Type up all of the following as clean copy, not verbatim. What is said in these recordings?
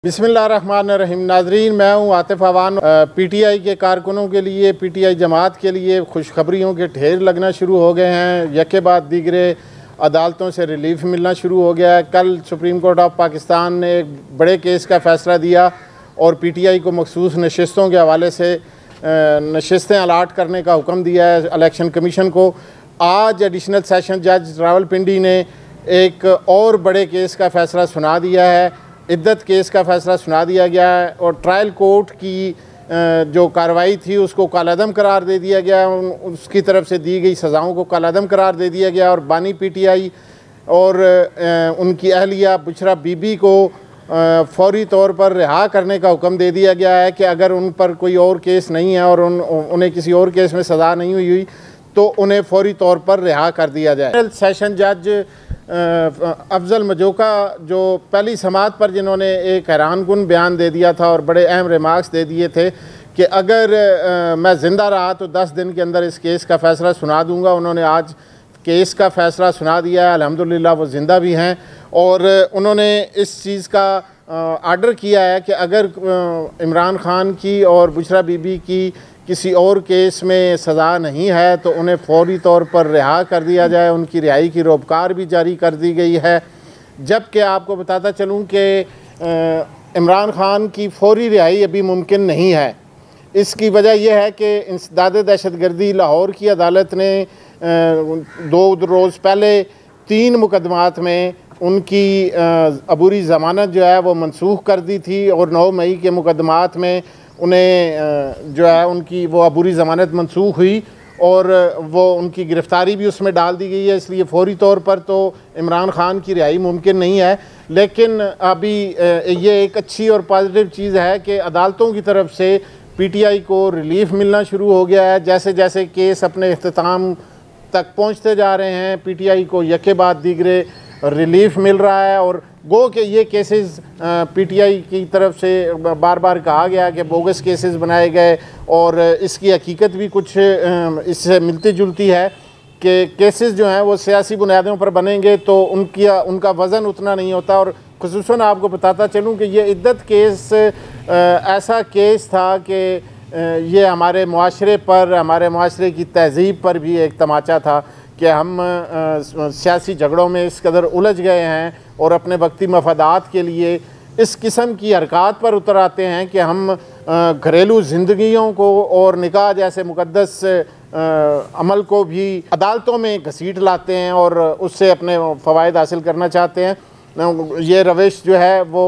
बिस्मिल्लाहिर्रहमानिर्रहीम। नाजरीन, मैं हूँ आतिफ अवान। पीटीआई के कारकुनों के लिए, पीटीआई जमात के लिए खुशखबरियों के ढेर लगना शुरू हो गए हैं। यके बाद दीगरे अदालतों से रिलीफ मिलना शुरू हो गया है। कल सुप्रीम कोर्ट ऑफ पाकिस्तान ने एक बड़े केस का फ़ैसला दिया और पीटीआई को मखसूस नशस्तों के हवाले से नशस्तें अलाट करने का हुक्म दिया है इलेक्शन कमीशन को। आज एडिशनल सेशन जज रावलपिंडी ने एक और बड़े केस का फ़ैसला सुना दिया है। इद्दत केस का फ़ैसला सुना दिया गया है और ट्रायल कोर्ट की जो कार्रवाई थी उसको कालादम करार दे दिया गया। उसकी तरफ से दी गई सज़ाओं को कालादम करार दे दिया गया और बानी पीटीआई और उनकी अहलिया बुशरा बीबी को फौरी तौर पर रिहा करने का हुक्म दे दिया गया है कि अगर उन पर कोई और केस नहीं है और उन्हें किसी और केस में सज़ा नहीं हुई तो उन्हें फौरी तौर पर रिहा कर दिया जाए। सेशन जज अफजल मजोका जो पहली समात पर जिन्होंने एक हैरानकुन बयान दे दिया था और बड़े अहम रिमार्क्स दे दिए थे कि अगर मैं ज़िंदा रहा तो 10 दिन के अंदर इस केस का फ़ैसला सुना दूंगा। उन्होंने आज केस का फ़ैसला सुना दिया है। अल्हम्दुलिल्लाह वो ज़िंदा भी हैं और उन्होंने इस चीज़ का आर्डर किया है कि अगर इमरान ख़ान की और बुशरा बीबी की किसी और केस में सज़ा नहीं है तो उन्हें फौरी तौर पर रिहा कर दिया जाए। उनकी रिहाई की रोबकार भी जारी कर दी गई है। जबकि आपको बताता चलूँ कि इमरान ख़ान की फौरी रिहाई अभी मुमकिन नहीं है। इसकी वजह यह है कि इंसदाद दहशतगर्दी लाहौर की अदालत ने 2 रोज़ पहले 3 मुकदमात में उनकी अबूरी ज़मानत जो है वो मनसूख कर दी थी और 9 मई के मुकदमात में उन्हें जो है उनकी वो अबूरी ज़मानत मनसूख हुई और वो उनकी गिरफ़्तारी भी उसमें डाल दी गई है। इसलिए फ़ौरी तौर पर तो इमरान ख़ान की रिहाई मुमकिन नहीं है। लेकिन अभी ये एक अच्छी और पॉजिटिव चीज़ है कि अदालतों की तरफ से पीटीआई को रिलीफ़ मिलना शुरू हो गया है। जैसे जैसे केस अपने इख्तिताम तक पहुँचते जा रहे हैं पीटीआई को यके बाद दीगरे रिलीफ़ मिल रहा है। और गो के ये केसेस पीटीआई की तरफ से बार बार कहा गया कि बोगस केसेस बनाए गए और इसकी हकीकत भी कुछ इससे मिलती जुलती है कि केसेस जो हैं वो सियासी बुनियादों पर बनेंगे तो उनका वज़न उतना नहीं होता। और खुसूसन आपको बताता चलूँ कि ये इद्दत केस ऐसा केस था कि ये हमारे मुआशरे पर, हमारे मुआशरे की तहज़ीब पर भी एक तमाचा था कि हम सियासी झगड़ों में इस कदर उलझ गए हैं और अपने वक्ती मफादात के लिए इस किस्म की हरकत पर उतर आते हैं कि हम घरेलू ज़िंदगियों को और निकाह जैसे मुक़द्दस अमल को भी अदालतों में घसीट लाते हैं और उससे अपने फ़वाइद हासिल करना चाहते हैं। ये रविश जो है वो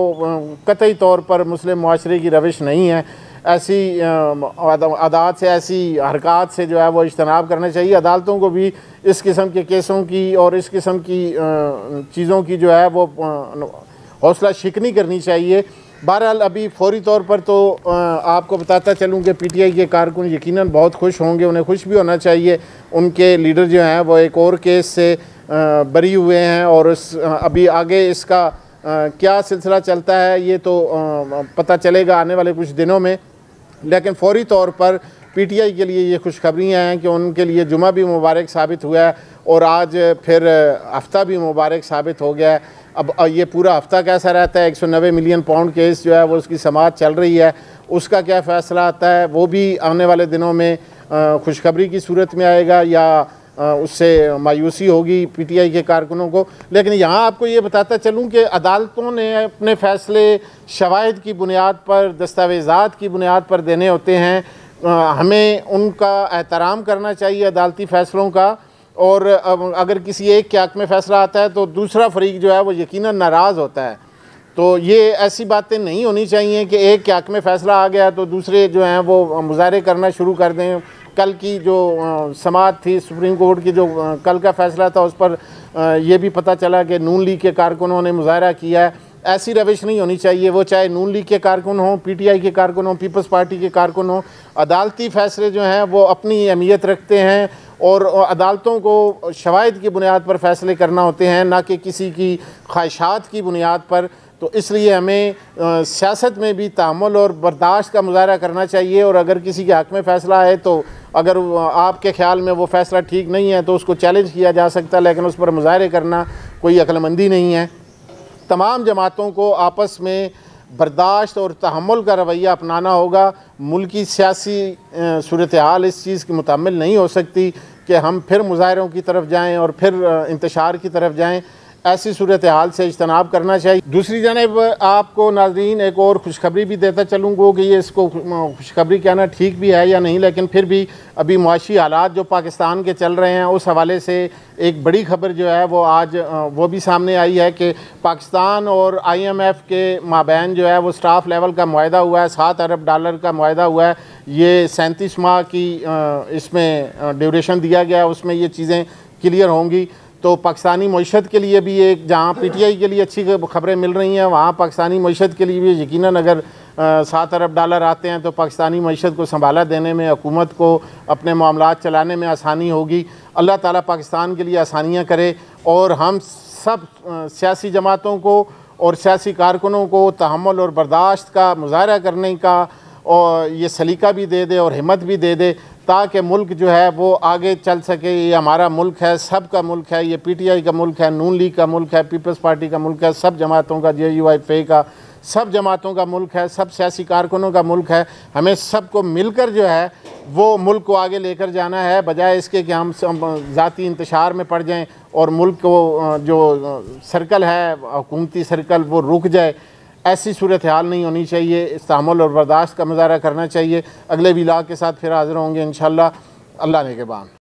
कतई तौर पर मुस्लिम मुआशरे की रविश नहीं है। ऐसी आदात से, ऐसी हरकत से जो है वो इज्तनाब करना चाहिए। अदालतों को भी इस किस्म के केसों की और इस किस्म की चीज़ों की जो है वो हौसला शिकनी करनी चाहिए। बहरहाल अभी फौरी तौर पर तो आपको बताता चलूँ कि पीटीआई के कारकुन यकीनन बहुत खुश होंगे, उन्हें खुश भी होना चाहिए। उनके लीडर जो हैं वो एक और केस से बरी हुए हैं और अभी आगे इसका क्या सिलसिला चलता है ये तो पता चलेगा आने वाले कुछ दिनों में। लेकिन फौरी तौर पर पीटीआई के लिए ये खुशखबरियाँ हैं कि उनके लिए जुमा भी मुबारक साबित हुआ है और आज फिर हफ़्ता भी मुबारक साबित हो गया है। अब ये पूरा हफ़्ता कैसा रहता है, 190 मिलियन पाउंड केस जो है वो उसकी समाअत चल रही है, उसका क्या फ़ैसला आता है वो भी आने वाले दिनों में खुशखबरी की सूरत में आएगा या उससे मायूसी होगी पीटीआई के कारकुनों को। लेकिन यहाँ आपको ये बताता चलूँ कि अदालतों ने अपने फ़ैसले शवाहिद की बुनियाद पर, दस्तावेज़ात की बुनियाद पर देने होते हैं। हमें उनका एहतराम करना चाहिए अदालती फ़ैसलों का। और अगर किसी एक के हक़ में फ़ैसला आता है तो दूसरा फरीक जो है वो यकीनन नाराज़ होता है। तो ये ऐसी बातें नहीं होनी चाहिए कि एक के हक़ में फ़ैसला आ गया तो दूसरे जो हैं वो मुज़ाहरे करना शुरू कर दें। कल की जो समाअत थी सुप्रीम कोर्ट की, जो कल का फ़ैसला था उस पर ये भी पता चला कि नून लीग के कारकुनों ने मुज़ाहरा किया है। ऐसी रविश नहीं होनी चाहिए। वो चाहे नून लीग के कारकुन हों, पीटीआई के कारकुन हों, पीपल्स पार्टी के कारकुन हों, अदालती फ़ैसले जो हैं वो अपनी अहमियत रखते हैं और अदालतों को शवाहिद की बुनियाद पर फ़ैसले करना होते हैं, ना कि किसी की ख्वाहिशात की बुनियाद पर। तो इसलिए हमें सियासत में भी तहम्मुल और बर्दाश्त का मुज़ाहरा करना चाहिए। और अगर किसी के हक़ में फ़ैसला आए तो अगर आपके ख़्याल में वो फ़ैसला ठीक नहीं है तो उसको चैलेंज किया जा सकता है, लेकिन उस पर मुज़ाहरे करना कोई अक्लमंदी नहीं है। तमाम जमातों को आपस में बर्दाश्त और तहम्मुल का रवैया अपनाना होगा। मुल्की सियासी सूरत हाल इस चीज़ की मुतहम्मिल नहीं हो सकती कि हम फिर मुजाहरों की तरफ जाएँ और फिर इंतशार की तरफ जाएँ। ऐसी सूरत हाल से इज्तनाब करना चाहिए। दूसरी जानिब आपको नाज़रीन एक और खुशखबरी भी देता चलूँगा कि ये इसको खुशखबरी कहना ठीक भी है या नहीं, लेकिन फिर भी अभी मुआशी हालात जो पाकिस्तान के चल रहे हैं उस हवाले से एक बड़ी खबर जो है वो आज वो भी सामने आई है कि पाकिस्तान और IMF के माबैन जो है वो स्टाफ लेवल का मुआहदा हुआ है, $7 अरब का मुआहदा हुआ है। ये 37 माह की इसमें ड्यूरेशन दिया गया है, उसमें ये चीज़ें क्लियर होंगी। तो पाकिस्तानी मईशत के लिए भी एक, जहाँ PTI के लिए अच्छी खबरें मिल रही हैं, वहाँ पाकिस्तानी मईशत के लिए भी यकीनन अगर $7 अरब आते हैं तो पाकिस्तानी मईशत को संभाला देने में, हुकूमत को अपने मामलात चलाने में आसानी होगी। अल्लाह ताला पाकिस्तान के लिए आसानियाँ करे और हम सब सियासी जमातों को और सियासी कारकुनों को तहम्मुल और बर्दाश्त का मुजाहरा करने का और ये सलीका भी दे दे और हिम्मत भी दे दे, ताकि मुल्क जो है वो आगे चल सके। ये हमारा मुल्क है, सब का मुल्क है, ये PTI का मुल्क है, नून लीग का मुल्क है, पीपल्स पार्टी का मुल्क है, सब जमातों का, JUIF का सब जमातों का मुल्क है, सब सियासी कारकुनों का मुल्क है। हमें सबको मिलकर जो है वो मुल्क को आगे लेकर जाना है, बजाय इसके कि हम ज़ाती इंतशार में पड़ जाएं और मुल्क को जो सर्कल है हुकूमती सर्कल वो रुक जाए। ऐसी सूरत हाल नहीं होनी चाहिए। तहम्मुल और बर्दाश्त का मुजाहरा करना चाहिए। अगले व्लॉग के साथ फिर हाज़िर होंगे इंशाअल्लाह। अल्लाह ने के बाद।